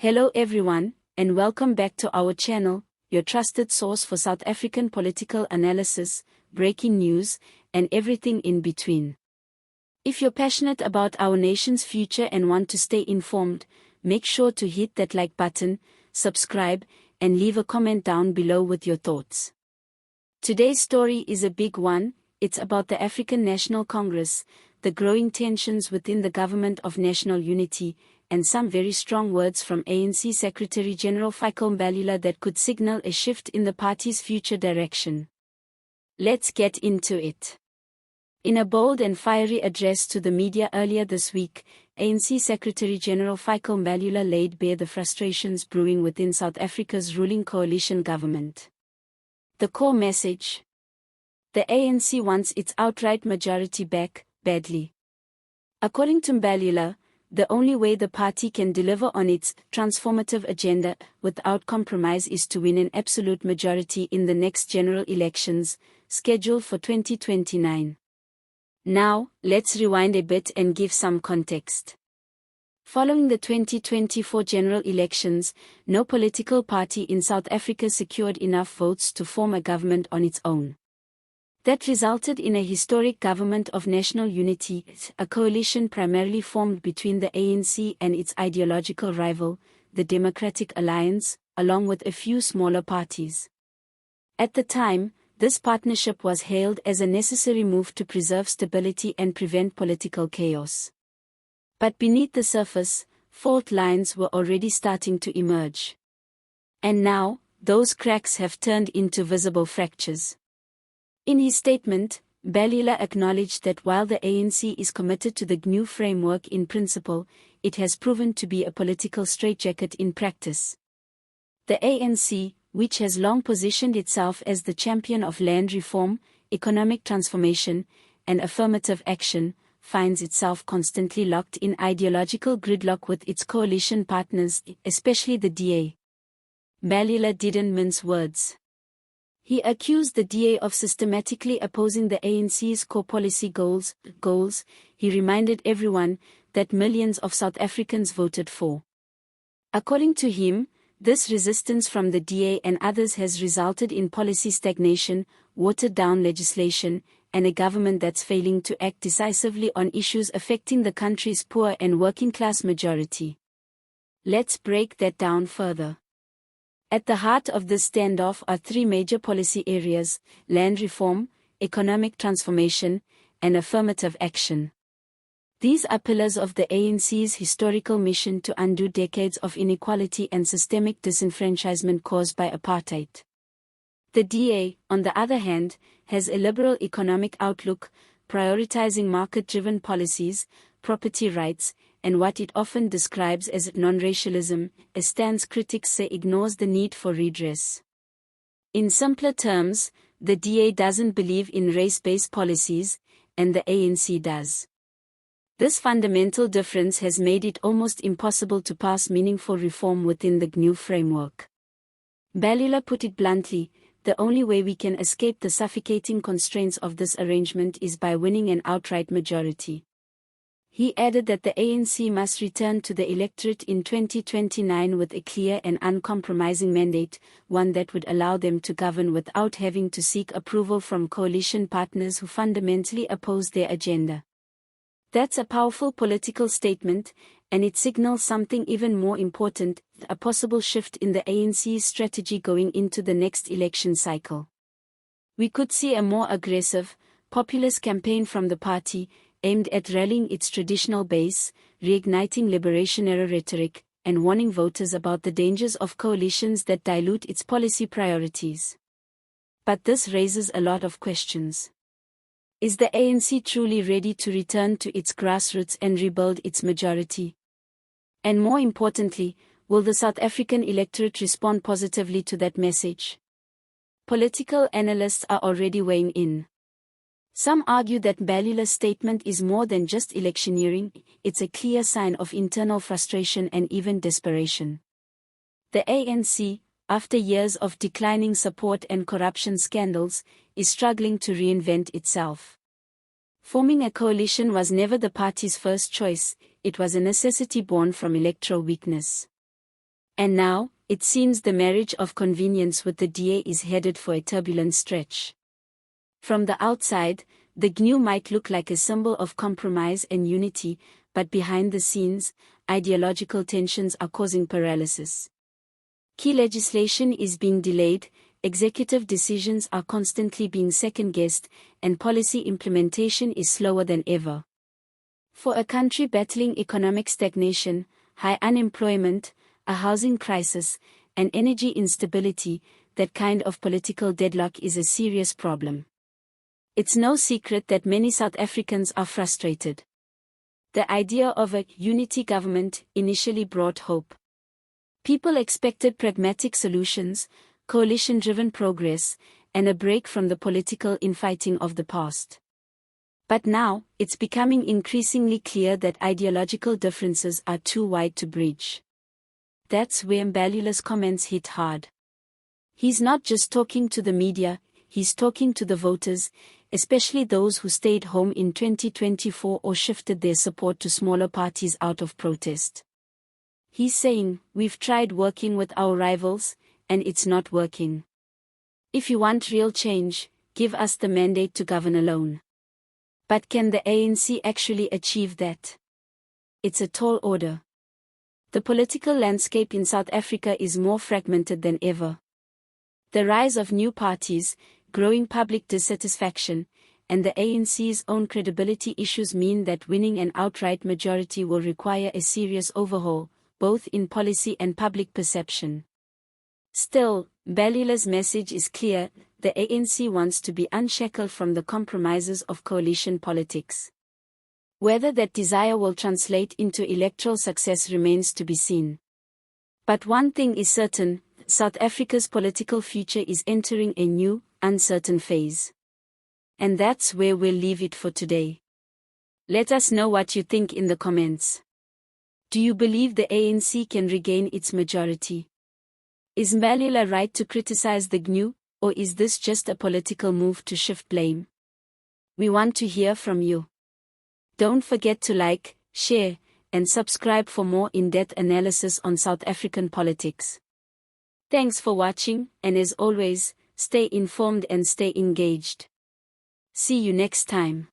Hello everyone, and welcome back to our channel, your trusted source for South African political analysis, breaking news, and everything in between. If you're passionate about our nation's future and want to stay informed, make sure to hit that like button, subscribe, and leave a comment down below with your thoughts. Today's story is a big one. It's about the African National Congress, the growing tensions within the Government of National Unity, and some very strong words from ANC Secretary-General Fikile Mbalula that could signal a shift in the party's future direction. Let's get into it. In a bold and fiery address to the media earlier this week, ANC Secretary-General Fikile Mbalula laid bare the frustrations brewing within South Africa's ruling coalition government. The core message: the ANC wants its outright majority back, badly. According to Mbalula, the only way the party can deliver on its transformative agenda without compromise is to win an absolute majority in the next general elections, scheduled for 2029. Now, let's rewind a bit and give some context. Following the 2024 general elections, no political party in South Africa secured enough votes to form a government on its own. That resulted in a historic government of national unity, a coalition primarily formed between the ANC and its ideological rival, the Democratic Alliance, along with a few smaller parties. At the time, this partnership was hailed as a necessary move to preserve stability and prevent political chaos. But beneath the surface, fault lines were already starting to emerge. And now, those cracks have turned into visible fractures. In his statement, Mbalula acknowledged that while the ANC is committed to the GNU framework in principle, it has proven to be a political straitjacket in practice. The ANC, which has long positioned itself as the champion of land reform, economic transformation, and affirmative action, finds itself constantly locked in ideological gridlock with its coalition partners, especially the DA. Mbalula didn't mince words. He accused the DA of systematically opposing the ANC's core policy goals. He reminded everyone that millions of South Africans voted for. According to him, this resistance from the DA and others has resulted in policy stagnation, watered-down legislation, and a government that's failing to act decisively on issues affecting the country's poor and working-class majority. Let's break that down further. At the heart of this standoff are three major policy areas: land reform, economic transformation, and affirmative action. These are pillars of the ANC's historical mission to undo decades of inequality and systemic disenfranchisement caused by apartheid. The DA, on the other hand, has a liberal economic outlook, prioritizing market-driven policies, property rights, and what it often describes as non-racialism, a stance critics say ignores the need for redress. In simpler terms, the DA doesn't believe in race-based policies, and the ANC does. This fundamental difference has made it almost impossible to pass meaningful reform within the GNU framework. Mbalula put it bluntly: the only way we can escape the suffocating constraints of this arrangement is by winning an outright majority. He added that the ANC must return to the electorate in 2029 with a clear and uncompromising mandate, one that would allow them to govern without having to seek approval from coalition partners who fundamentally oppose their agenda. That's a powerful political statement, and it signals something even more important: a possible shift in the ANC's strategy going into the next election cycle. We could see a more aggressive, populist campaign from the party, aimed at rallying its traditional base, reigniting liberation-era rhetoric, and warning voters about the dangers of coalitions that dilute its policy priorities. But this raises a lot of questions. Is the ANC truly ready to return to its grassroots and rebuild its majority? And more importantly, will the South African electorate respond positively to that message? Political analysts are already weighing in. Some argue that Mbalula's statement is more than just electioneering; it's a clear sign of internal frustration and even desperation. The ANC, after years of declining support and corruption scandals, is struggling to reinvent itself. Forming a coalition was never the party's first choice; it was a necessity born from electoral weakness. And now, it seems the marriage of convenience with the DA is headed for a turbulent stretch. From the outside, the GNU might look like a symbol of compromise and unity, but behind the scenes, ideological tensions are causing paralysis. Key legislation is being delayed, executive decisions are constantly being second-guessed, and policy implementation is slower than ever. For a country battling economic stagnation, high unemployment, a housing crisis, and energy instability, that kind of political deadlock is a serious problem. It's no secret that many South Africans are frustrated. The idea of a unity government initially brought hope. People expected pragmatic solutions, coalition-driven progress, and a break from the political infighting of the past. But now, it's becoming increasingly clear that ideological differences are too wide to bridge. That's where Mbalula's comments hit hard. He's not just talking to the media, he's talking to the voters, especially those who stayed home in 2024 or shifted their support to smaller parties out of protest. He's saying, we've tried working with our rivals, and it's not working. If you want real change, give us the mandate to govern alone. But can the ANC actually achieve that? It's a tall order. The political landscape in South Africa is more fragmented than ever. The rise of new parties, growing public dissatisfaction, and the ANC's own credibility issues mean that winning an outright majority will require a serious overhaul, both in policy and public perception. Still, Mbalula's message is clear: the ANC wants to be unshackled from the compromises of coalition politics. Whether that desire will translate into electoral success remains to be seen. But one thing is certain: South Africa's political future is entering a new, uncertain phase. And that's where we'll leave it for today. Let us know what you think in the comments. Do you believe the ANC can regain its majority? Is Mbalula right to criticize the GNU, or is this just a political move to shift blame? We want to hear from you. Don't forget to like, share, and subscribe for more in-depth analysis on South African politics. Thanks for watching, and as always, stay informed and stay engaged. See you next time.